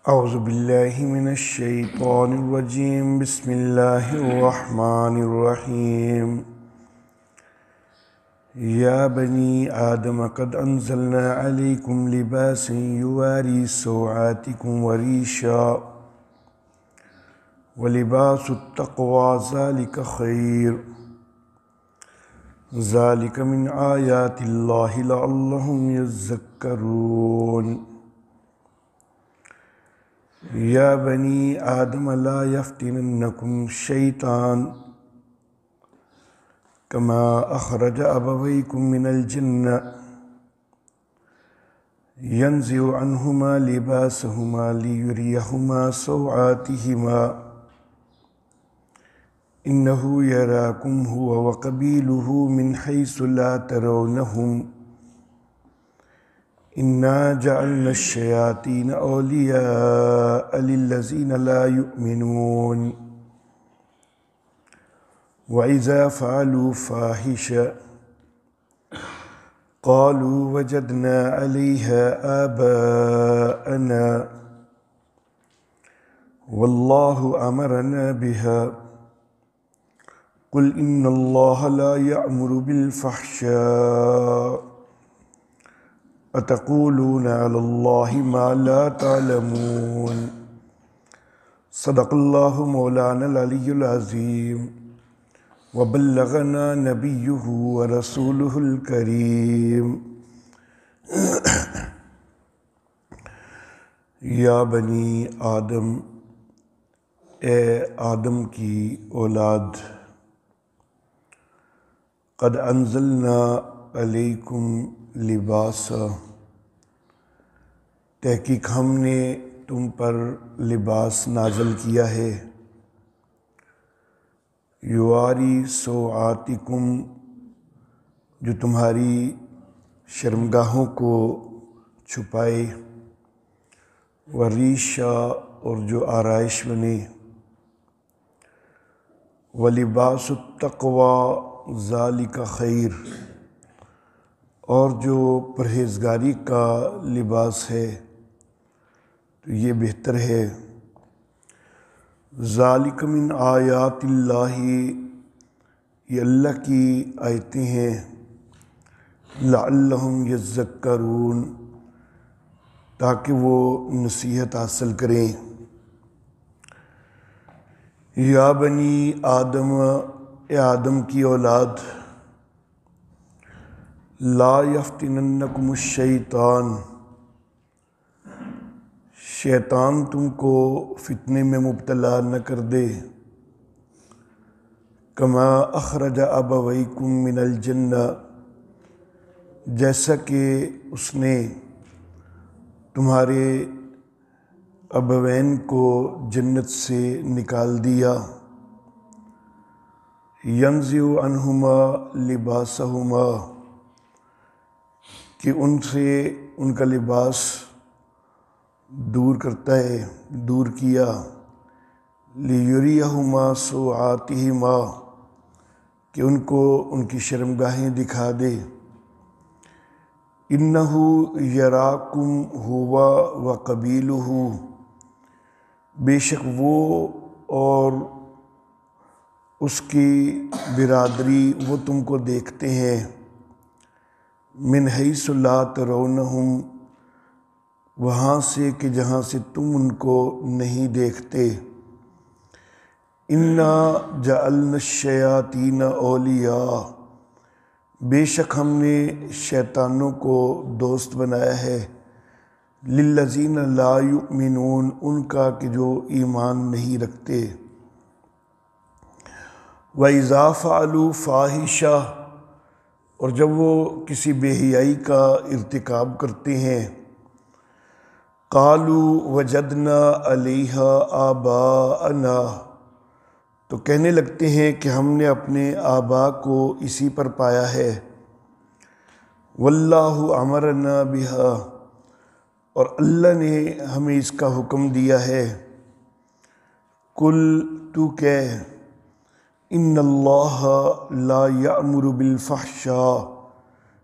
اعوذ باللہ من الشیطان الرجیم بسم اللہ الرحمن الرحیم یا بنی آدم قد انزلنا علیکم لباسا یواری سوآتکم وریشا ولباس التقوی ذلک خیر ذلک من آیات اللہ لعلہم یذکرون یا بنی آدم لا یفتننکم شیطان کما اخرج ابویکم من الجنہ ینزع عنہما لباسہما لیریہما سوآتہما انہ یراکم هو وقبیلہ من حیث لا ترونہم انا جعلنا الشیاطین اولیاء للذین لا یؤمنون وَإِذَا فَعَلُوا فَاحِشَةً قَالُوا وَجَدْنَا عَلَيْهَا آبَاءَنَا وَاللَّهُ أَمَرَنَا بِهَا قُلْ إِنَّ اللَّهَ لَا يَأْمُرُ بِالْفَحْشَاءِ أَتَقُولُونَ عَلَى اللَّهِ مَا لَا تَعْلَمُونَ صدق اللہ مولانا العلی العظیم وبلغنا نبیہ ورسولہ الکریم یا بنی آدم، اے آدم کی اولاد، قد انزلنا علیکم لباسا، تحقیق ہم نے تم پر لباس نازل کیا ہے، یواری سوآتکم، جو تمہاری شرمگاہوں کو چھپائے، وریشا، اور جو آرائش بنے، ولباس التقوی ذالک خیر، اور جو پرہیزگاری کا لباس ہے تو یہ بہتر ہے، ذالک من آیات اللہ، یہ اللہ کی آیتیں ہیں، لعلہم یذکرون، تاکہ وہ نصیحت حاصل کریں۔ یا بنی آدم، اے آدم کی اولاد، لا یفتننکم الشیطان، شیطان تم کو فتنے میں مبتلا نہ کر دے، کما اخرج ابویکم من الجنہ، جیسا کہ اس نے تمہارے ابوین کو جنت سے نکال دیا، ینزع عنہما لباسہما، کہ ان سے ان کا لباس دور کرتا ہے، دور کیا، لیریہما سوآتہما، کہ ان کو ان کی شرمگاہیں دکھا دے، انہ یراکم ہوا وقبیلہ، بے شک وہ اور اس کی برادری وہ تم کو دیکھتے ہیں، من حیث لا ترونہم، وہاں سے کہ جہاں سے تم ان کو نہیں دیکھتے، انا جعلنا الشیاطین اولیاء، بے شک ہم نے شیطانوں کو دوست بنایا ہے، للذین لا یؤمنون، ان کا کہ جو ایمان نہیں رکھتے، وَإِذَا فَعَلُوا فَاحِشَةً، اور جب وہ کسی بے حیائی کا ارتکاب کرتے ہیں، قَالُوا وَجَدْنَا عَلَيْهَا آبَاءَنَا، تو کہنے لگتے ہیں کہ ہم نے اپنے آبا کو اسی پر پایا ہے، وَاللَّهُ أَمَرَنَا بِهَا، اور اللہ نے ہمیں اس کا حکم دیا ہے، قُلْ، تو کہہ، ان اللہ لا یأمر بالفحشاء،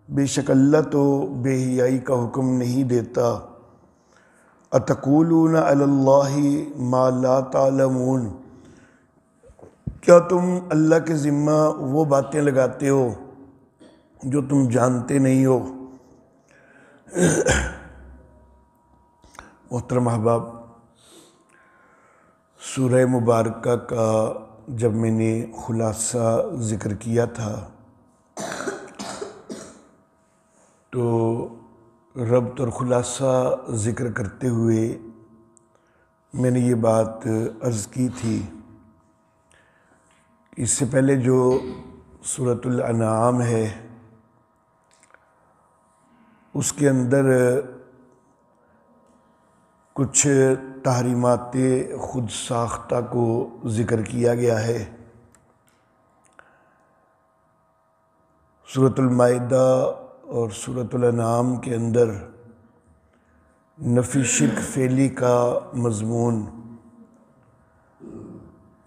بے شک اللہ تو بے حیائی کا حکم نہیں دیتا، اتقولون علی اللہ ما لا تعلمون، کیا تم اللہ کے ذمہ وہ باتیں لگاتے ہو جو تم جانتے نہیں ہو۔ محترم احباب، سورہ مبارکہ کا جب میں نے خلاصہ ذکر کیا تھا تو ربط اور خلاصہ ذکر کرتے ہوئے میں نے یہ بات عرض کی تھی کہ اس سے پہلے جو سورۃ الانعام ہے اس کے اندر کچھ تحریمات خود ساختہ کو ذکر کیا گیا ہے۔ سورۃ المائدہ اور سورۃ الانعام کے اندر نفی شرک فعلی کا مضمون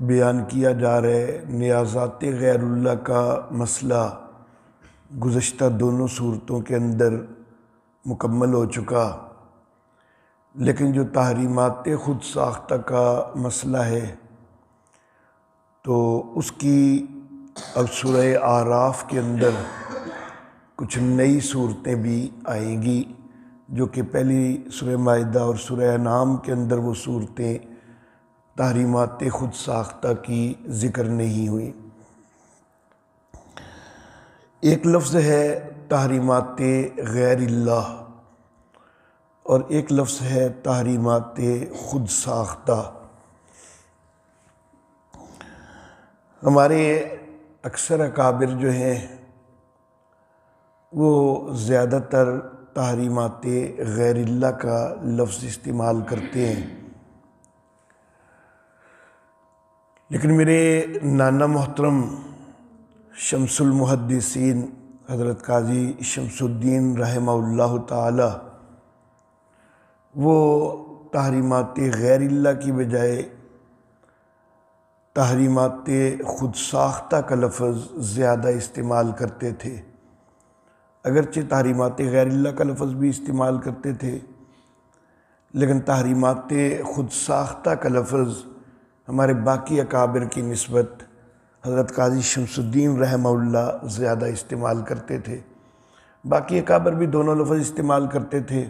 بیان کیا جا رہا ہے۔ نیازات غیر اللہ کا مسئلہ گزشتہ دونوں صورتوں کے اندر مکمل ہو چکا، لیکن جو تحریمات خود ساختہ کا مسئلہ ہے تو اس کی اب سورہ اعراف کے اندر کچھ نئی صورتیں بھی آئیں گی جو کہ پہلی سورہ مائدہ اور سورہ انعام کے اندر وہ صورتیں تحریمات خود ساختہ کی ذکر نہیں ہوئی۔ ایک لفظ ہے تحریمات غیر اللہ اور ایک لفظ ہے تحریمات خود ساختہ۔ ہمارے اکثر اکابر جو ہیں وہ زیادہ تر تحریمات غیر اللہ کا لفظ استعمال کرتے ہیں، لیکن میرے نانا محترم شمس المحدثین حضرت قاضی شمس الدین رحمہ اللہ تعالی وہ تحریمات غیر اللہ کی بجائے تحریمات خود ساختہ کا لفظ زیادہ استعمال کرتے تھے۔ اگرچہ تحریمات غیر اللہ کا لفظ بھی استعمال کرتے تھے، لیکن تحریمات خود ساختہ کا لفظ ہمارے باقی اکابر کی نسبت حضرت قاضی شمس الدین رحمہ اللہ زیادہ استعمال کرتے تھے۔ باقی اکابر بھی دونوں لفظ استعمال کرتے تھے،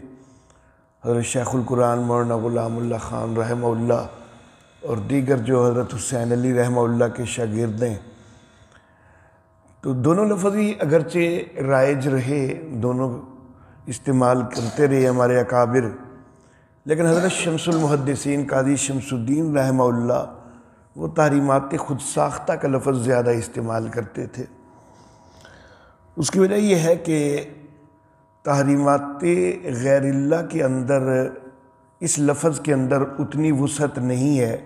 حضرت شیخ القرآن مولانا غلام اللہ خان رحمہ اللہ اور دیگر جو حضرت حسین علی رحمہ اللہ کے شاگرد ہیں، تو دونوں لفظ ہی اگرچہ رائج رہے، دونوں استعمال کرتے رہے ہمارے اکابر، لیکن حضرت شمس المحدثین قاضی شمس الدین رحمہ اللہ وہ تحریمات خود ساختہ کا لفظ زیادہ استعمال کرتے تھے۔ اس کی وجہ یہ ہے کہ تحریمات غیر اللہ کے اندر اس لفظ کے اندر اتنی وسعت نہیں ہے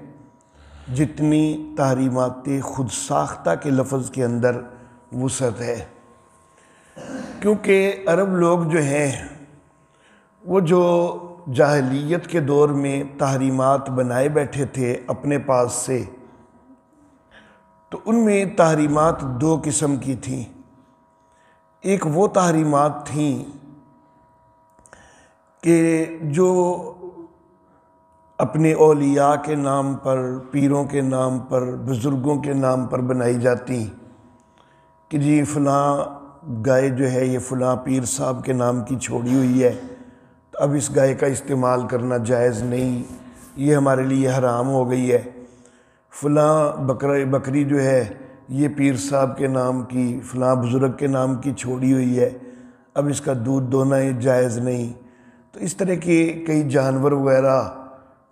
جتنی تحریمات خود ساختہ کے لفظ کے اندر وسعت ہے، کیونکہ عرب لوگ جو ہیں وہ جو جاہلیت کے دور میں تحریمات بنائے بیٹھے تھے اپنے پاس سے، تو ان میں تحریمات دو قسم کی تھیں۔ ایک وہ تحریمات تھیں کہ جو اپنے اولیاء کے نام پر، پیروں کے نام پر، بزرگوں کے نام پر بنائی جاتی کہ جی فلاں گائے جو ہے یہ فلاں پیر صاحب کے نام کی چھوڑی ہوئی ہے، تو اب اس گائے کا استعمال کرنا جائز نہیں، یہ ہمارے لیے حرام ہو گئی ہے۔ فلاں بکری جو ہے یہ پیر صاحب کے نام کی، فلاں بزرگ کے نام کی چھوڑی ہوئی ہے، اب اس کا دودھ دونا یہ جائز نہیں۔ تو اس طرح کے کئی جانور وغیرہ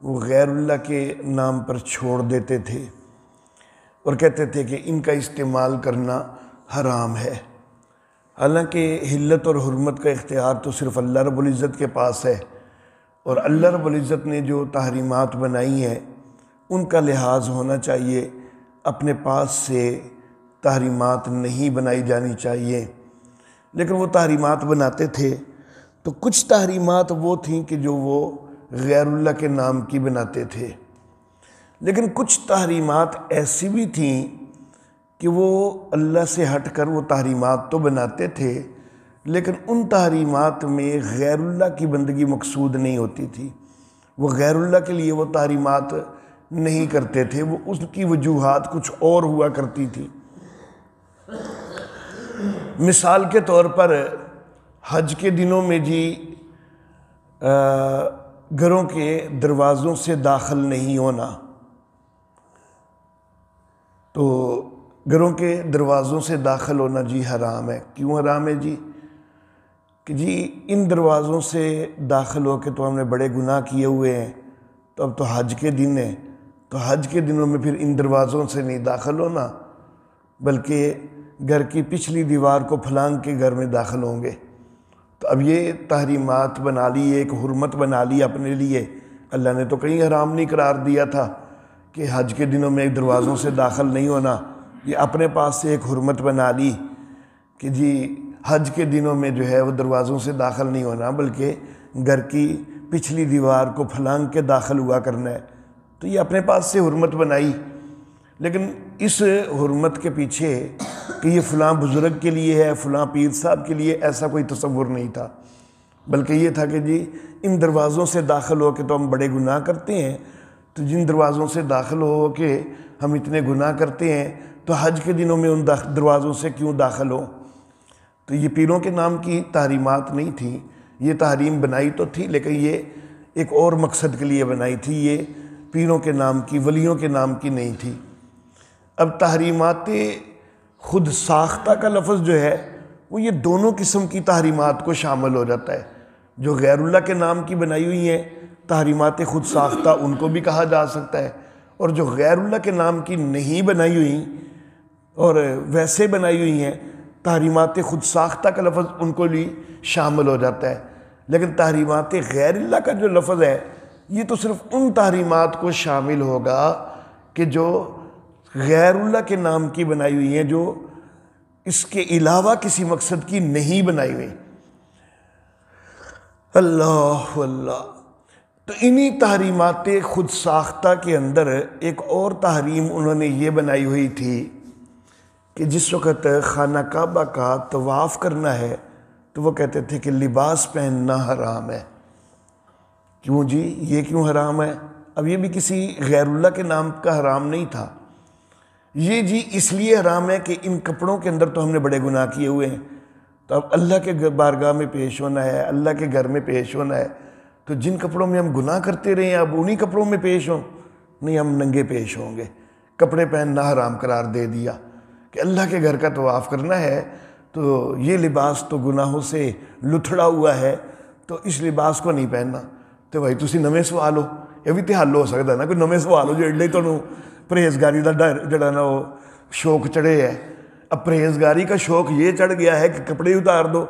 وہ غیر اللہ کے نام پر چھوڑ دیتے تھے اور کہتے تھے کہ ان کا استعمال کرنا حرام ہے، حالانکہ حلت اور حرمت کا اختیار تو صرف اللہ رب العزت کے پاس ہے، اور اللہ رب العزت نے جو تحریمات بنائی ہیں ان کا لحاظ ہونا چاہیے، اپنے پاس سے تحریمات نہیں بنائی جانی چاہیے۔ لیکن وہ تحریمات بناتے تھے تو کچھ تحریمات وہ تھیں کہ جو وہ غیر اللہ کے نام کی بناتے تھے، لیکن کچھ تحریمات ایسی بھی تھیں کہ وہ اللہ سے ہٹ کر وہ تحریمات تو بناتے تھے، لیکن ان تحریمات میں غیر اللہ کی بندگی مقصود نہیں ہوتی تھی۔ وہ غیر اللہ کے لیے وہ تحریمات نہیں کرتے تھے، وہ اس کی وجوہات کچھ اور ہوا کرتی تھی۔ مثال کے طور پر حج کے دنوں میں جی گھروں کے دروازوں سے داخل نہیں ہونا، تو گھروں کے دروازوں سے داخل ہونا جی حرام ہے۔ کیوں حرام ہے جی؟ کہ جی ان دروازوں سے داخل ہو کے تو ہم نے بڑے گناہ کیے ہوئے ہیں، تو اب تو حج کے دن ہیں، تو حج کے دنوں میں پھر ان دروازوں سے نہیں داخل ہونا، بلکہ گھر کی پچھلی دیوار کو پھلانگ کے گھر میں داخل ہوں گے۔ تو اب یہ تحریمات بنا لی، ایک حرمت بنا لی اپنے لیے۔ اللہ نے تو کہیں حرام نہیں قرار دیا تھا کہ حج کے دنوں میں دروازوں سے داخل نہیں ہونا، یہ اپنے پاس سے ایک حرمت بنا لی کہ جی حج کے دنوں میں جو ہے وہ دروازوں سے داخل نہیں ہونا، بلکہ گھر کی پچھلی دیوار کو پھلانگ کے داخل ہوا کرنا ہے۔ تو یہ اپنے پاس سے حرمت بنائی، لیکن اس حرمت کے پیچھے کہ یہ فلاں بزرگ کے لیے ہے، فلاں پیر صاحب کے لیے، ایسا کوئی تصور نہیں تھا، بلکہ یہ تھا کہ جی ان دروازوں سے داخل ہو کے تو ہم بڑے گناہ کرتے ہیں، تو جن دروازوں سے داخل ہو کے ہم اتنے گناہ کرتے ہیں تو حج کے دنوں میں ان دروازوں سے کیوں داخل ہو؟ تو یہ پیروں کے نام کی تحریمات نہیں تھیں، یہ تحریم بنائی تو تھی لیکن یہ ایک اور مقصد کے لیے بنائی تھی، یہ پیروں کے نام کی، ولیوں کے نام کی نہیں تھی۔ اب تحریمات خود ساختہ کا لفظ جو ہے وہ یہ دونوں قسم کی تحریمات کو شامل ہو جاتا ہے، جو غیر اللہ کے نام کی بنائی ہوئی ہیں تحریمات خود ساختہ، ان کو بھی کہا جا سکتا ہے، اور جو غیر اللہ کے نام کی نہیں بنائی ہوئی اور ویسے بنائی ہوئی ہیں تحریمات خود ساختہ کا لفظ ان کو بھی شامل ہو جاتا ہے۔ لیکن تحریمات غیر اللہ کا جو لفظ ہے یہ تو صرف ان تحریمات کو شامل ہوگا کہ جو غیر اللہ کے نام کی بنائی ہوئی ہیں، جو اس کے علاوہ کسی مقصد کی نہیں بنائی ہوئی۔ اللہ اللہ۔ تو انہی تحریمات خود ساختہ کے اندر ایک اور تحریم انہوں نے یہ بنائی ہوئی تھی کہ جس وقت خانہ کعبہ کا طواف کرنا ہے تو وہ کہتے تھے کہ لباس پہننا حرام ہے۔ کیوں جی؟ یہ کیوں حرام ہے؟ اب یہ بھی کسی غیر اللہ کے نام کا حرام نہیں تھا، یہ جی اس لیے حرام ہے کہ ان کپڑوں کے اندر تو ہم نے بڑے گناہ کیے ہوئے ہیں، تو اب اللہ کے بارگاہ میں پیش ہونا ہے، اللہ کے گھر میں پیش ہونا ہے، تو جن کپڑوں میں ہم گناہ کرتے رہے ہیں اب انہی کپڑوں میں پیش ہوں؟ نہیں، ہم ننگے پیش ہوں گے۔ کپڑے پہننا حرام قرار دے دیا کہ اللہ کے گھر کا طواف کرنا ہے تو یہ لباس تو گناہوں سے لتھڑا ہوا ہے، تو اس لباس کو نہیں پہننا۔ تو بھائی تسی نویں سوال ہو، یہ بھی تو حل ہو سکتا نا، کوئی نویں سوال ہو جڑے تمہیں پرہیزگاری دا ڈر جڑا نا وہ شوق چڑھے ہے۔ اب پرہیزگاری کا شوق یہ چڑھ گیا ہے کہ کپڑے اتار دو،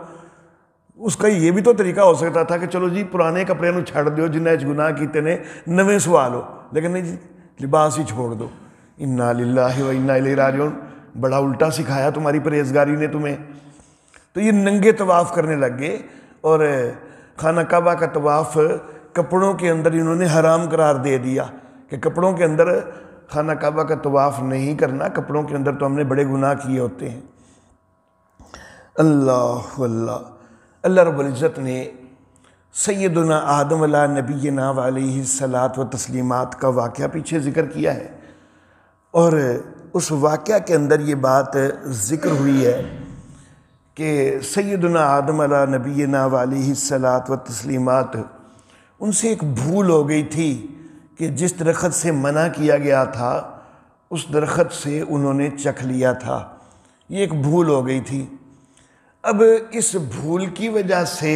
اس کا یہ بھی تو طریقہ ہو سکتا تھا کہ چلو جی پرانے کپڑے نو چھڑ دیو جنہیں گناہ کیتے نے، نویں سوال ہو، لیکن نہیں جی لباس ہی چھوڑ دو۔ انا للہ و انا الیہ راجعون، بڑا الٹا سکھایا تمہاری پرہیزگاری نے تمہیں۔ تو یہ ننگے طواف کرنے لگ گئے، اور خانہ کعبہ کا طواف کپڑوں کے اندر انہوں نے حرام قرار دے دیا کہ کپڑوں کے اندر خانہ کعبہ کا طواف نہیں کرنا، کپڑوں کے اندر تو ہم نے بڑے گناہ کیے ہوتے ہیں۔ اللہ اللہ۔ اللہ رب العزت نے سیدنا آدم علیہ نبینا علیہ الصلاۃ و تسلیمات کا واقعہ پیچھے ذکر کیا ہے، اور اس واقعہ کے اندر یہ بات ذکر ہوئی ہے کہ سیدنا آدم علیہ نبینا علیہ الصلاۃ و تسلیمات ان سے ایک بھول ہو گئی تھی کہ جس درخت سے منع کیا گیا تھا اس درخت سے انہوں نے چکھ لیا تھا، یہ ایک بھول ہو گئی تھی۔ اب اس بھول کی وجہ سے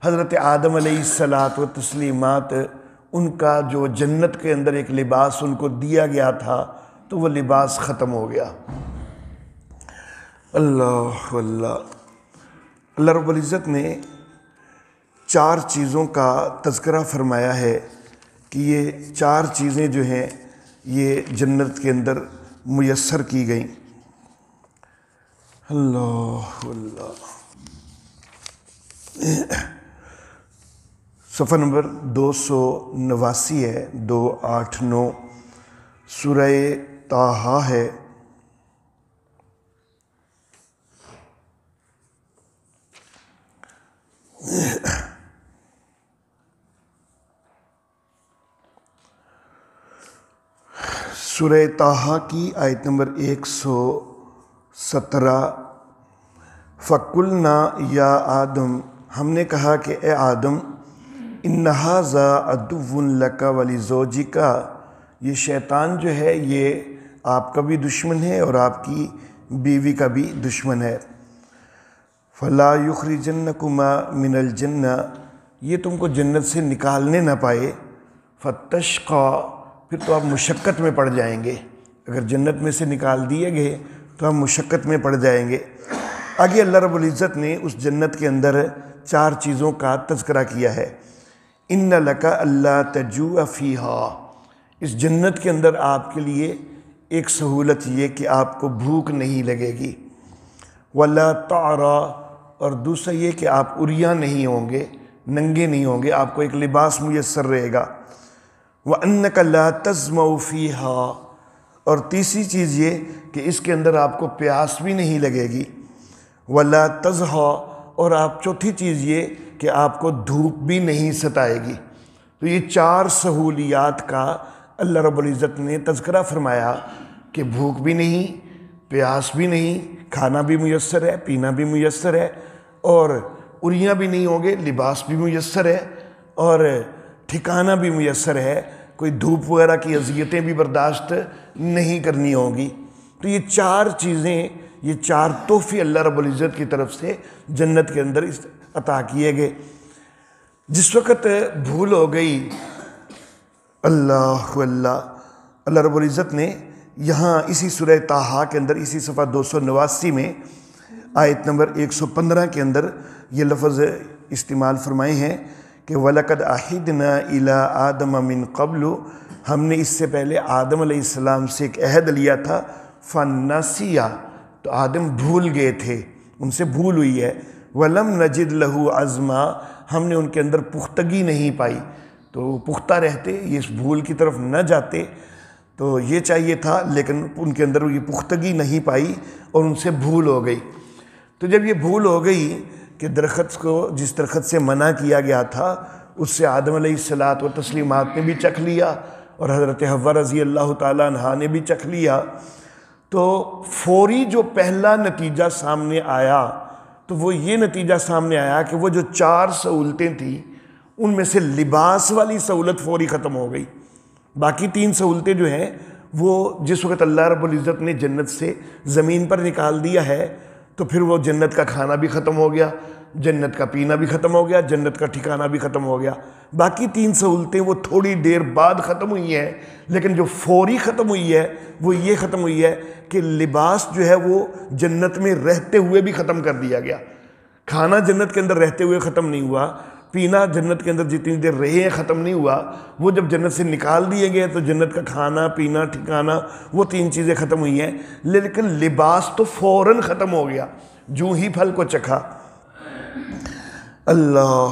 حضرت آدم علیہ الصلاۃ و تسلیمات ان کا جو جنت کے اندر ایک لباس ان کو دیا گیا تھا تو وہ لباس ختم ہو گیا۔ اللہ اللہ۔ اللہ رب العزت نے 4 چیزوں کا تذکرہ فرمایا ہے کہ یہ 4 چیزیں جو ہیں یہ جنت کے اندر میسر کی گئیں۔ اللہ اللہ۔ صفحہ نمبر 289 ہے، 289 سورہ طٰہٰ ہے۔ سورہ طٰہٰ کی آیت نمبر 117۔ فَقُلْنَا یا آدم، ہم نے کہا کہ اے آدم، اِنَّ هَٰذَا عَدُوٌّ لَكَ وَلِزَوْجِكَ، یہ شیطان جو ہے یہ آپ کا بھی دشمن ہے اور آپ کی بیوی کا بھی دشمن ہے۔ فَلَا يُخْرِجَنَّكُمَا مِنَ الْجَنَّةِ، یہ تم کو جنت سے نکالنے نہ پائے۔ فَتَشْقَىٰ، پھر تو آپ مشقت میں پڑ جائیں گے۔ اگر جنت میں سے نکال دیے گئے تو آپ مشقت میں پڑ جائیں گے۔ آگے اللہ رب العزت نے اس جنت کے اندر 4 چیزوں کا تذکرہ کیا ہے۔ اِنَّ لَكَ أَلَّا تَجُوعَ فِيهَا، اس جنت کے اندر آپ کے لیے ایک سہولت یہ کہ آپ کو بھوک نہیں لگے گی۔ وَلَا تَعْرَىٰ، اور دوسرا یہ کہ آپ عریاں نہیں ہوں گے، ننگے نہیں ہوں گے، آپ کو ایک لباس میسر رہے گا۔ وَأَنَّكَ لَا تَظْمَأُ فِيهَا، اور تیسری چیز یہ کہ اس کے اندر آپ کو پیاس بھی نہیں لگے گی۔ وَلَا تَضْحَىٰ، اور آپ چوتھی چیز یہ کہ آپ کو دھوپ بھی نہیں ستائے گی۔ تو یہ 4 سہولیات کا اللہ رب العزت نے تذکرہ فرمایا کہ بھوک بھی نہیں، پیاس بھی نہیں، کھانا بھی میسر ہے، پینا بھی میسر ہے، اور عریاں بھی نہیں ہوں گے، لباس بھی میسر ہے، اور ٹھکانہ بھی میسر ہے، کوئی دھوپ وغیرہ کی اذیتیں بھی برداشت نہیں کرنی ہوں گی۔ تو یہ 4 چیزیں، یہ 4 تحفے اللہ رب العزت کی طرف سے جنت کے اندر عطا کیے گئے۔ جس وقت بھول ہو گئی، اللہ رب العزت نے یہاں اسی سورہ طٰہٰ کے اندر اسی صفحہ 289 میں آیت نمبر 115 کے اندر یہ لفظ استعمال فرمائے ہیں کہ وَلَقَدْ عَهِدْنَا إِلَىٰ آدَمَ مِن قَبْلُ، ہم نے اس سے پہلے آدم علیہ السلام سے ایک عہد لیا تھا۔ فَنَسِيَ، تو آدم بھول گئے تھے، ان سے بھول ہوئی ہے۔ وَلَمْ نَجِدْ لَهُ عَزْمًا، ہم نے ان کے اندر پختگی نہیں پائی، تو پختہ رہتے، یہ اس بھول کی طرف نہ جاتے تو یہ چاہیے تھا، لیکن ان کے اندر یہ پختگی نہیں پائی اور ان سے بھول ہو گئی۔ تو جب یہ بھول ہو گئی کہ درخت کو جس درخت سے منع کیا گیا تھا اس سے آدم علیہ الصلاۃ و تسلیمات نے بھی چکھ لیا اور حضرت حوا رضی اللہ تعالیٰ عنہا نے بھی چکھ لیا، تو فوری جو پہلا نتیجہ سامنے آیا تو وہ یہ نتیجہ سامنے آیا کہ وہ جو 4 سہولتیں تھیں ان میں سے لباس والی سہولت فوری ختم ہو گئی۔ باقی 3 سہولتیں جو ہیں وہ جس وقت اللہ رب العزت نے جنت سے زمین پر نکال دیا ہے تو پھر وہ جنت کا کھانا بھی ختم ہو گیا، جنت کا پینا بھی ختم ہو گیا، جنت کا ٹھکانہ بھی ختم ہو گیا۔ باقی 3 سہولتیں وہ تھوڑی دیر بعد ختم ہوئی ہیں، لیکن جو فوری ختم ہوئی ہے وہ یہ ختم ہوئی ہے کہ لباس جو ہے وہ جنت میں رہتے ہوئے بھی ختم کر دیا گیا۔ کھانا جنت کے اندر رہتے ہوئے ختم نہیں ہوا، پینا جنت کے اندر جتنی دیر رہے ہیں ختم نہیں ہوا، وہ جب جنت سے نکال دیے گئے تو جنت کا کھانا پینا ٹھکانہ وہ 3 چیزیں ختم ہوئی ہیں، لیکن لباس تو فوراً ختم ہو گیا جو ہی پھل کو چکھا۔ اللہ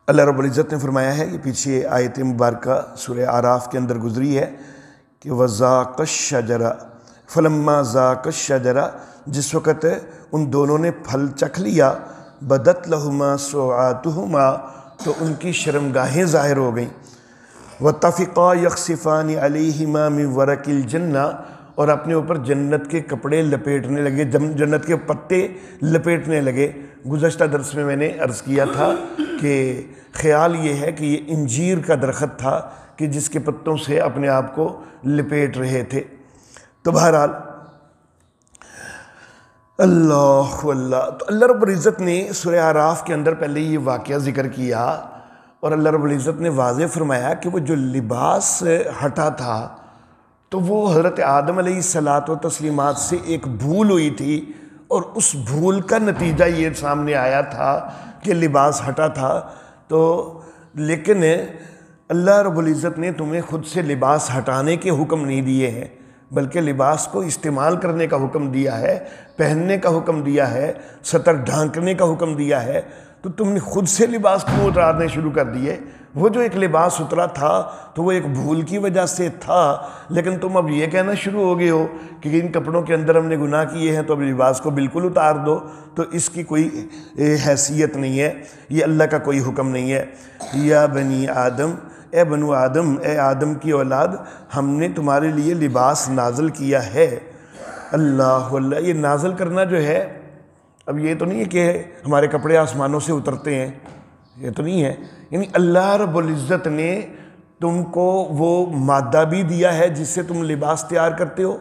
اللہ رب العزت نے فرمایا ہے، یہ پیچھے آیت مبارکہ سورہ اعراف کے اندر گزری ہے کہ وَذَاقَ الشَّجَرَ فَلَمَّا ذَاقَ الشَّجَرَ، جس وقت ان دونوں نے پھل چکھ لیا، بَدَتْ لَهُمَا سَوْآتُهُمَا، تو ان کی شرمگاہیں ظاہر ہو گئیں۔ وَاتَّفِقَا يَخْصِفَانِ عَلَيْهِمَا مِن وَرَقِ الْجَنَّةِ، اور اپنے اوپر جنت کے کپڑے لپیٹنے لگے، جنت کے پتے لپیٹنے لگے۔ گزشتہ درس میں نے عرض کیا تھا کہ خیال یہ ہے کہ یہ انجیر کا درخت تھا کہ جس کے پتوں سے اپنے آپ کو لپیٹ رہے تھے۔ تو بہرحال تو اللہ رب العزت نے سورہ اعراف کے اندر پہلے یہ واقعہ ذکر کیا اور اللہ رب العزت نے واضح فرمایا کہ وہ جو لباس ہٹا تھا تو وہ حضرت آدم علیہ الصلاۃ و تسلیمات سے ایک بھول ہوئی تھی، اور اس بھول کا نتیجہ یہ سامنے آیا تھا کہ لباس ہٹا تھا۔ تو لیکن اللہ رب العزت نے تمہیں خود سے لباس ہٹانے کے حکم نہیں دیے ہیں، بلکہ لباس کو استعمال کرنے کا حکم دیا ہے، پہننے کا حکم دیا ہے، ستر ڈھانکنے کا حکم دیا ہے۔ تو تم نے خود سے لباس کیوں اتارنے شروع کر دیے؟ وہ جو ایک لباس اترا تھا تو وہ ایک بھول کی وجہ سے تھا، لیکن تم اب یہ کہنا شروع ہو گئے ہو کہ ان کپڑوں کے اندر ہم نے گناہ کیے ہیں تو اب لباس کو بالکل اتار دو، تو اس کی کوئی حیثیت نہیں ہے، یہ اللہ کا کوئی حکم نہیں ہے۔ یا بنی آدم، اے بنو آدم، اے آدم کی اولاد، ہم نے تمہارے لیے لباس نازل کیا ہے۔ اللہ اللہ، یہ نازل کرنا جو ہے، اب یہ تو نہیں ہے کہ ہمارے کپڑے آسمانوں سے اترتے ہیں، یہ تو نہیں ہے، یعنی اللہ رب العزت نے تم کو وہ مادہ بھی دیا ہے جس سے تم لباس تیار کرتے ہو۔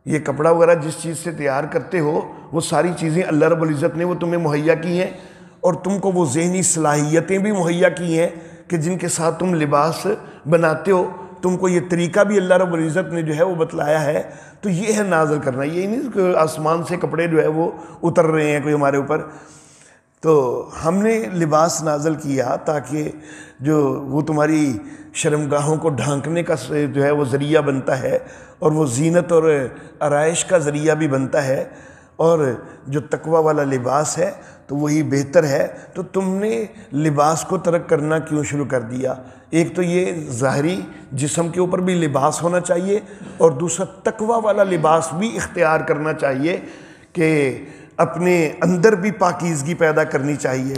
یہ کپڑا وغیرہ جس چیز سے تیار کرتے ہو وہ ساری چیزیں اللہ رب العزت نے وہ تمہیں مہیا کی ہیں، اور تم کو وہ ذہنی صلاحیتیں بھی مہیا کی ہیں کہ جن کے ساتھ تم لباس بناتے ہو۔ تم کو یہ طریقہ بھی اللہ رب العزت نے جو ہے وہ بتلایا ہے۔ تو یہ ہے نازل کرنا، یہ نہیں کہ آسمان سے کپڑے جو ہے وہ اتر رہے ہیں کوئی ہمارے اوپر۔ تو ہم نے لباس نازل کیا تاکہ جو وہ تمہاری شرمگاہوں کو ڈھانکنے کا جو ہے وہ ذریعہ بنتا ہے، اور وہ زینت اور آرائش کا ذریعہ بھی بنتا ہے، اور جو تقوی والا لباس ہے تو وہی بہتر ہے۔ تو تم نے لباس کو ترک کرنا کیوں شروع کر دیا؟ ایک تو یہ ظاہری جسم کے اوپر بھی لباس ہونا چاہیے، اور دوسرا تقوی والا لباس بھی اختیار کرنا چاہیے کہ اپنے اندر بھی پاکیزگی پیدا کرنی چاہیے۔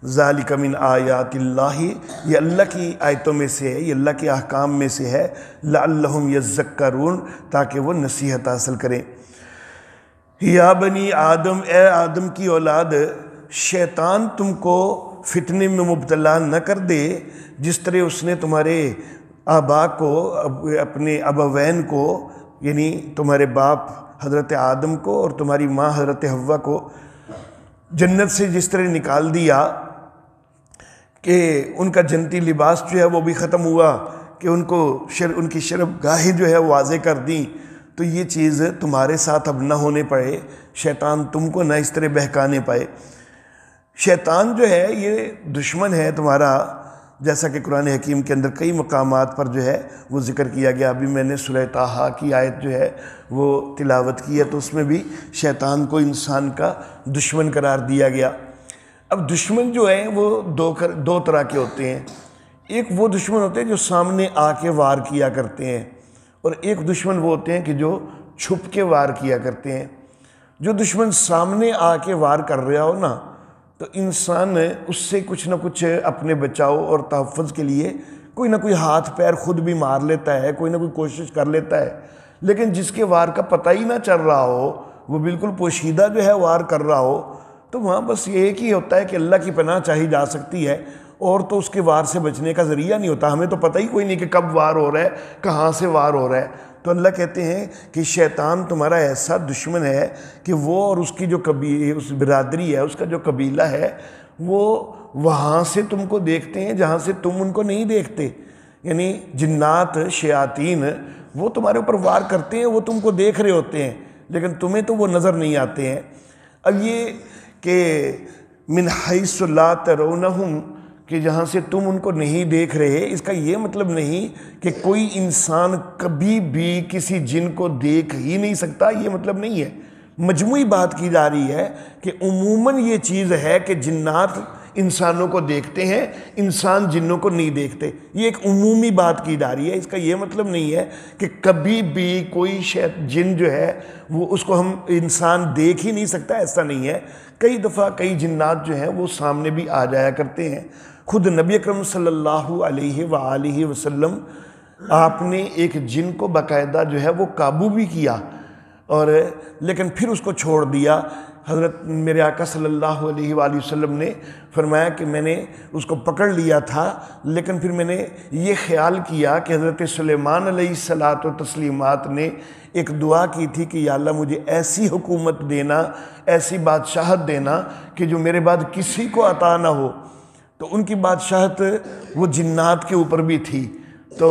ذالک من آیات اللہ، یہ اللہ کی آیتوں میں سے ہے، یہ اللہ کے احکام میں سے ہے، لعلہم یذکرون، تاکہ وہ نصیحت حاصل کریں۔ یا بنی آدم، اے آدم کی اولاد، شیطان تم کو فتنے میں مبتلا نہ کر دے جس طرح اس نے تمہارے آبا کو، اپنے ابوین کو، یعنی تمہارے باپ حضرت آدم کو اور تمہاری ماں حضرت حوا کو جنت سے جس طرح نکال دیا کہ ان کا جنتی لباس جو ہے وہ بھی ختم ہوا، کہ ان کو ان کی شرمگاہیں جو ہے واضح کر دیں، تو یہ چیز تمہارے ساتھ اب نہ ہونے پڑے، شیطان تم کو نہ اس طرح بہکانے پائے۔ شیطان جو ہے یہ دشمن ہے تمہارا، جیسا کہ قرآن حکیم کے اندر کئی مقامات پر جو ہے وہ ذکر کیا گیا۔ ابھی میں نے سورہ طٰہٰ کی آیت جو ہے وہ تلاوت کی ہے، تو اس میں بھی شیطان کو انسان کا دشمن قرار دیا گیا۔ اب دشمن جو ہیں وہ دو طرح کے ہوتے ہیں۔ ایک وہ دشمن ہوتے ہیں جو سامنے آ کے وار کیا کرتے ہیں، اور ایک دشمن وہ ہوتے ہیں کہ جو چھپ کے وار کیا کرتے ہیں۔ جو دشمن سامنے آ کے وار کر رہا ہو نا، تو انسان اس سے کچھ نہ کچھ اپنے بچاؤ اور تحفظ کے لیے کوئی نہ کوئی ہاتھ پیر خود بھی مار لیتا ہے، کوئی نہ کوئی کوشش کر لیتا ہے۔ لیکن جس کے وار کا پتہ ہی نہ چل رہا ہو، وہ بالکل پوشیدہ جو ہے وار کر رہا ہو، تو وہاں بس یہ ایک ہی ہوتا ہے کہ اللہ کی پناہ چاہی جا سکتی ہے، اور تو اس کے وار سے بچنے کا ذریعہ نہیں ہوتا۔ ہمیں تو پتہ ہی کوئی نہیں کہ کب وار ہو رہا ہے، کہاں سے وار ہو رہا ہے۔ تو اللہ کہتے ہیں کہ شیطان تمہارا ایسا دشمن ہے کہ وہ اور اس کی جو اس برادری ہے، اس کا جو قبیلہ ہے، وہ وہاں سے تم کو دیکھتے ہیں جہاں سے تم ان کو نہیں دیکھتے۔ یعنی جنات، شیاطین، وہ تمہارے اوپر وار کرتے ہیں، وہ تم کو دیکھ رہے ہوتے ہیں، لیکن تمہیں تو وہ نظر نہیں آتے ہیں۔ اب یہ کہ من حیث لا ترونہم، کہ جہاں سے تم ان کو نہیں دیکھ رہے، اس کا یہ مطلب نہیں کہ کوئی انسان کبھی بھی کسی جن کو دیکھ ہی نہیں سکتا، یہ مطلب نہیں ہے۔ مجموعی بات کی جا رہی ہے کہ عموماً یہ چیز ہے کہ جنات انسانوں کو دیکھتے ہیں، انسان جنوں کو نہیں دیکھتے، یہ ایک عمومی بات کی جا رہی ہے۔ اس کا یہ مطلب نہیں ہے کہ کبھی بھی کوئی جن جو ہے وہ اس کو ہم انسان دیکھ ہی نہیں سکتا، ایسا نہیں ہے۔ کئی دفعہ کئی جنات جو ہیں وہ سامنے بھی آ جایا کرتے ہیں۔ خود نبی اکرم صلی اللہ علیہ وآلہ وسلم، آپ نے ایک جن کو باقاعدہ جو ہے وہ قابو بھی کیا، اور لیکن پھر اس کو چھوڑ دیا۔ حضرت میرے آقا صلی اللہ علیہ وآلہ وسلم نے فرمایا کہ میں نے اس کو پکڑ لیا تھا، لیکن پھر میں نے یہ خیال کیا کہ حضرت سلیمان علیہ الصلاۃ والتسلیمات نے ایک دعا کی تھی کہ یا اللہ مجھے ایسی حکومت دینا، ایسی بادشاہت دینا کہ جو میرے بعد کسی کو عطا نہ ہو۔ تو ان کی بادشاہت وہ جنات کے اوپر بھی تھی۔ تو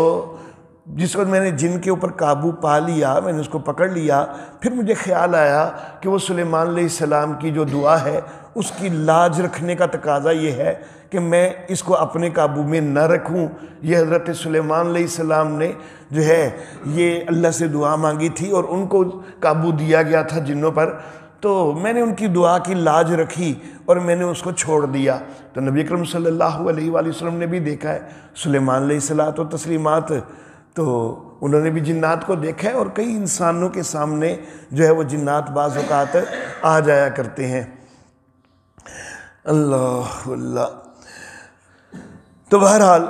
جس وقت میں نے جن کے اوپر قابو پا لیا، میں نے اس کو پکڑ لیا، پھر مجھے خیال آیا کہ وہ سلیمان علیہ السلام کی جو دعا ہے اس کی لاج رکھنے کا تقاضا یہ ہے کہ میں اس کو اپنے قابو میں نہ رکھوں۔ یہ حضرت سلیمان علیہ السلام نے جو ہے یہ اللہ سے دعا مانگی تھی، اور ان کو قابو دیا گیا تھا جنوں پر۔ تو میں نے ان کی دعا کی لاج رکھی اور میں نے اس کو چھوڑ دیا۔ تو نبی اکرم صلی اللہ علیہ وآلہ وسلم نے بھی دیکھا ہے، سلیمان علیہ الصلوۃ والتسلیمات، تو انہوں نے بھی جنات کو دیکھا ہے، اور کئی انسانوں کے سامنے جو ہے وہ جنات بعض اوقات آ جایا کرتے ہیں۔ اللہ اللہ۔ تو بہرحال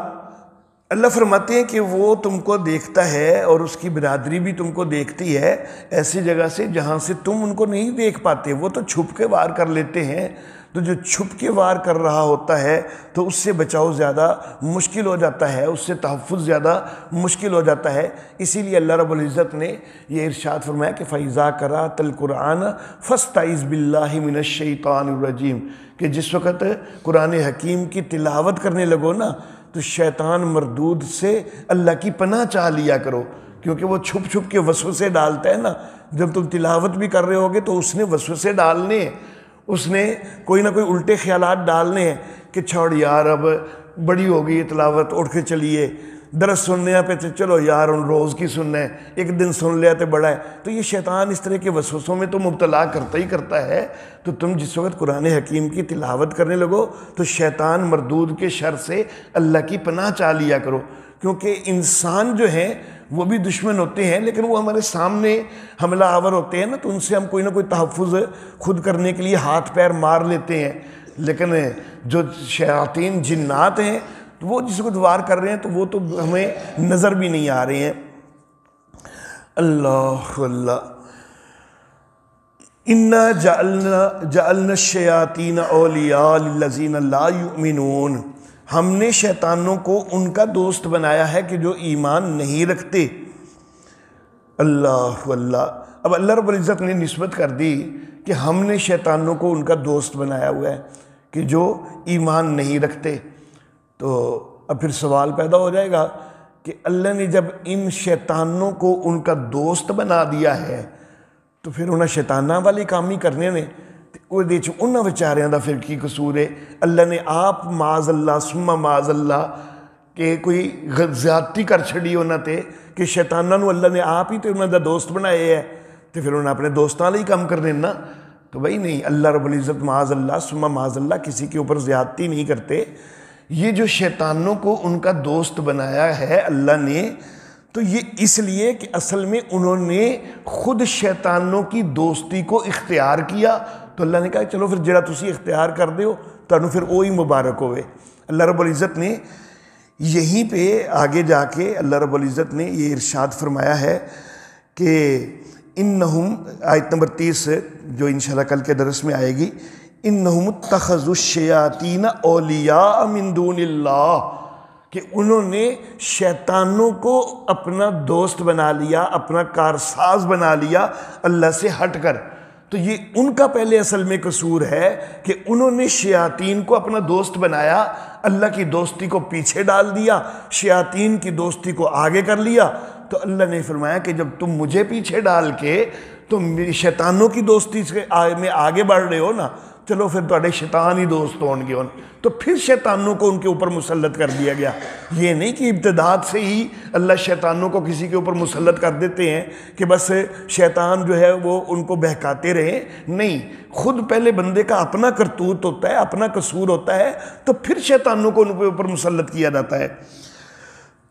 اللہ فرماتے ہیں کہ وہ تم کو دیکھتا ہے اور اس کی برادری بھی تم کو دیکھتی ہے ایسی جگہ سے جہاں سے تم ان کو نہیں دیکھ پاتے۔ وہ تو چھپ کے وار کر لیتے ہیں، تو جو چھپ کے وار کر رہا ہوتا ہے تو اس سے بچاؤ زیادہ مشکل ہو جاتا ہے، اس سے تحفظ زیادہ مشکل ہو جاتا ہے۔ اسی لیے اللہ رب العزت نے یہ ارشاد فرمایا کہ فَإِذَا قَرَأْتَ الْقُرْآنَ فَاسْتَعِذْ بِاللَّهِ مِنَ الشَّيْطَانِ الرَّجِيمِ، کہ جس وقت قرآن حکیم کی تلاوت کرنے لگو نا تو شیطان مردود سے اللہ کی پناہ چاہ لیا کرو، کیونکہ وہ چھپ چھپ کے وسوسے ڈالتا ہے نا۔ جب تم تلاوت بھی کر رہے ہوگے تو اس نے وسوسے ڈالنے ہیں، اس نے کوئی نہ کوئی الٹے خیالات ڈالنے ہیں کہ چھوڑ یار اب بڑی ہو گئی تلاوت، اٹھ کے چلیے درس سننے پہ، چلو یار ان روز کی سننا ہے، ایک دن سن لیا تو بڑا ہے۔ تو یہ شیطان اس طرح کے وسوسوں میں تو مبتلا کرتا ہی کرتا ہے۔ تو تم جس وقت قرآن حکیم کی تلاوت کرنے لگو تو شیطان مردود کے شر سے اللہ کی پناہ چاہ لیا کرو، کیونکہ انسان جو ہیں وہ بھی دشمن ہوتے ہیں، لیکن وہ ہمارے سامنے حملہ آور ہوتے ہیں نا، تو ان سے ہم کوئی نہ کوئی تحفظ خود کرنے کے لیے ہاتھ پیر مار لیتے ہیں۔ لیکن جو شیاطین جنات ہیں وہ جس کو وار کر رہے ہیں تو وہ تو ہمیں نظر بھی نہیں آ رہے ہیں۔ اللہ اللہ۔ اِنَّا جَعَلْنَا الشَّيَاطِينَ أَوْلِيَاءَ لِلَّذِينَ لَا يُؤْمِنُونَ، ہم نے شیطانوں کو ان کا دوست بنایا ہے کہ جو ایمان نہیں رکھتے۔ اللہ اللہ۔ اب اللہ رب العزت نے نسبت کر دی کہ ہم نے شیطانوں کو ان کا دوست بنایا ہوا ہے کہ جو ایمان نہیں رکھتے۔ تو اب پھر سوال پیدا ہو جائے گا کہ اللہ نے جب ان شیطانوں کو ان کا دوست بنا دیا ہے تو پھر انہیں شیطانہ والی کام ہی کرنے نے، وہ دیچ انہاں بیچاریاں دا پھر کی قصور ہے؟ اللہ نے آپ معاذ اللہ ثم معاذ اللہ کہ کوئی زیادتی کر چھڑی انہاں تے کہ شیطانہ نو اللہ نے آپ ہی تے انہاں دا دوست بنائے ہے، تو پھر انہاں اپنے دوستان لئی کام کرنے نا۔ تو بھائی نہیں، اللہ رب العزت معاذ اللہ ثم معاذ اللہ کسی کے اوپر زیادتی نہیں کرتے۔ یہ جو شیطانوں کو ان کا دوست بنایا ہے اللہ نے، تو یہ اس لیے کہ اصل میں انہوں نے خود شیطانوں کی دوستی کو اختیار کیا، تو اللہ نے کہا چلو پھر جڑا تسی اختیار کر دے ہو تو پھر وہی مبارک ہوئے۔ اللہ رب العزت نے یہیں پہ آگے جا کے اللہ رب العزت نے یہ ارشاد فرمایا ہے کہ انہم، آیت نمبر 30 جو انشاءاللہ کل کے درس میں آئے گی، انہم اتخذوا الشیاطین اولیاء من دون اللہ، کہ انہوں نے شیطانوں کو اپنا دوست بنا لیا، اپنا کارساز بنا لیا اللہ سے ہٹ کر۔ تو یہ ان کا پہلے اصل میں قصور ہے کہ انہوں نے شیاطین کو اپنا دوست بنایا، اللہ کی دوستی کو پیچھے ڈال دیا، شیاطین کی دوستی کو آگے کر لیا۔ تو اللہ نے فرمایا کہ جب تم مجھے پیچھے ڈال کے تم میری شیطانوں کی دوستی میں آگے بڑھ رہے ہو نا، چلو پھر تواڈے شیطان ہی دوست ہون گے۔ تو پھر شیطانوں کو ان کے اوپر مسلط کر دیا گیا۔ یہ نہیں کہ ابتداء سے ہی اللہ شیطانوں کو کسی کے اوپر مسلط کر دیتے ہیں کہ بس شیطان جو ہے وہ ان کو بہکاتے رہیں، نہیں، خود پہلے بندے کا اپنا کرتوت ہوتا ہے، اپنا قصور ہوتا ہے، تو پھر شیطانوں کو ان کے اوپر مسلط کیا جاتا ہے۔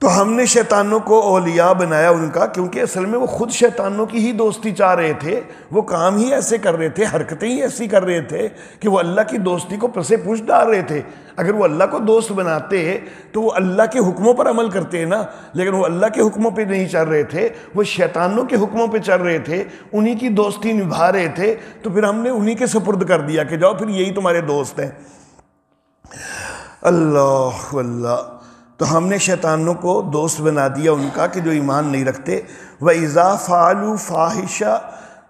تو ہم نے شیطانوں کو اولیاء بنایا ان کا، کیونکہ اصل میں وہ خود شیطانوں کی ہی دوستی چاہ رہے تھے، وہ کام ہی ایسے کر رہے تھے، حرکتیں ہی ایسی کر رہے تھے کہ وہ اللہ کی دوستی کو پسے پوچھ ڈال رہے تھے۔ اگر وہ اللہ کو دوست بناتے تو وہ اللہ کے حکموں پر عمل کرتے نا، لیکن وہ اللہ کے حکموں پہ نہیں چل رہے تھے، وہ شیطانوں کے حکموں پہ چل رہے تھے، انہی کی دوستی نبھا رہے تھے، تو پھر ہم نے انہی کے سپرد کر دیا کہ جاؤ پھر یہی تمہارے دوست ہیں۔ اللہ اللہ۔ تو ہم نے شیطانوں کو دوست بنا دیا ان کا کہ جو ایمان نہیں رکھتے۔ وَإِذَا فَعَلُوا فَاحِشَةً،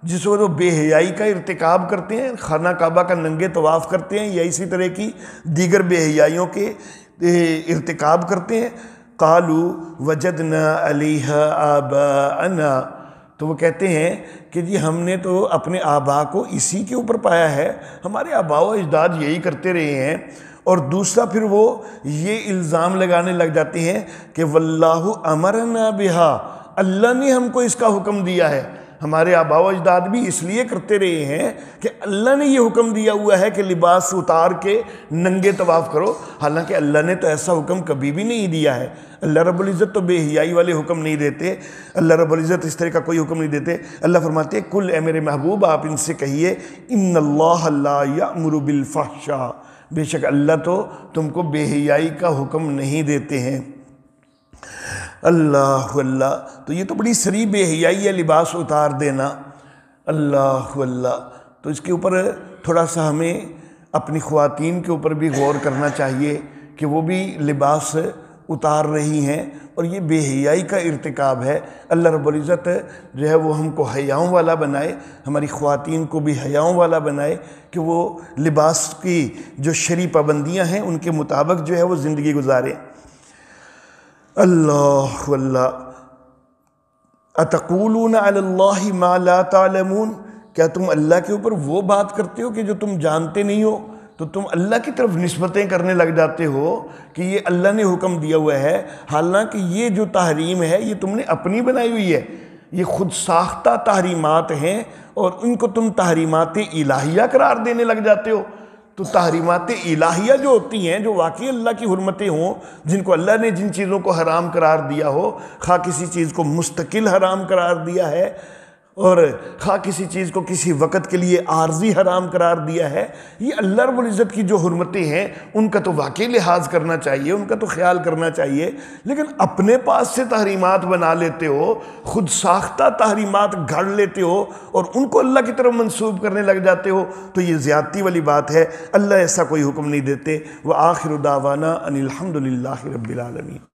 جس وقت وہ بے حیائی کا ارتکاب کرتے ہیں، خانہ کعبہ کا ننگے طواف کرتے ہیں یا اسی طرح کی دیگر بے حیائیوں کے ارتکاب کرتے ہیں، قَالُوا وَجَدْنَا عَلَيْهَا آبَاءَنَا، تو وہ کہتے ہیں کہ جی ہم نے تو اپنے آبا کو اسی کے اوپر پایا ہے، ہمارے آبا و اجداد یہی کرتے رہے ہیں۔ اور دوسرا پھر وہ یہ الزام لگانے لگ جاتے ہیں کہ واللہ امرنا بہا، اللہ نے ہم کو اس کا حکم دیا ہے۔ ہمارے آباء و اجداد بھی اس لیے کرتے رہے ہیں کہ اللہ نے یہ حکم دیا ہوا ہے کہ لباس اتار کے ننگے طواف کرو، حالانکہ اللہ نے تو ایسا حکم کبھی بھی نہیں دیا ہے۔ اللہ رب العزت تو بے حیائی والے حکم نہیں دیتے، اللہ رب العزت اس طرح کا کوئی حکم نہیں دیتے۔ اللہ فرماتے ہیں کل اے میرے محبوب آپ ان سے کہیے ان اللہ لا یأمر بالفحشاء، بے شک اللہ تو تم کو بے حیائی کا حکم نہیں دیتے ہیں۔ اللہ اللہ، تو یہ تو بڑی صریح بے حیائی ہے لباس اتار دینا۔ اللہ اللہ، تو اس کے اوپر تھوڑا سا ہمیں اپنی خواتین کے اوپر بھی غور کرنا چاہیے کہ وہ بھی لباس اتار رہی ہیں اور یہ بے حیائی کا ارتکاب ہے۔ اللہ رب العزت جو ہے وہ ہم کو حیاؤں والا بنائے، ہماری خواتین کو بھی حیاؤں والا بنائے کہ وہ لباس کی جو شرعی پابندیاں ہیں ان کے مطابق جو ہے وہ زندگی گزاریں۔ اللہ اللہ، اتقولون علی اللہ ما لا تعلمون، کیا تم اللہ کے اوپر وہ بات کرتے ہو کہ جو تم جانتے نہیں ہو؟ تو تم اللہ کی طرف نسبتیں کرنے لگ جاتے ہو کہ یہ اللہ نے حکم دیا ہوا ہے، حالانکہ یہ جو تحریم ہے یہ تم نے اپنی بنائی ہوئی ہے، یہ خود ساختہ تحریمات ہیں اور ان کو تم تحریمات الہیہ قرار دینے لگ جاتے ہو۔ تو تحریمات الہیہ جو ہوتی ہیں، جو واقعی اللہ کی حرمتیں ہوں، جن کو اللہ نے جن چیزوں کو حرام قرار دیا ہو، خواہ کسی چیز کو مستقل حرام قرار دیا ہے اور خواہ کسی چیز کو کسی وقت کے لیے عارضی حرام قرار دیا ہے، یہ اللہ رب العزت کی جو حرمتیں ہیں ان کا تو واقعی لحاظ کرنا چاہیے، ان کا تو خیال کرنا چاہیے، لیکن اپنے پاس سے تحریمات بنا لیتے ہو، خود ساختہ تحریمات گھڑ لیتے ہو اور ان کو اللہ کی طرف منسوب کرنے لگ جاتے ہو، تو یہ زیادتی والی بات ہے۔ اللہ ایسا کوئی حکم نہیں دیتے۔ وآخر دعوانا ان الحمد للہ رب العالمین۔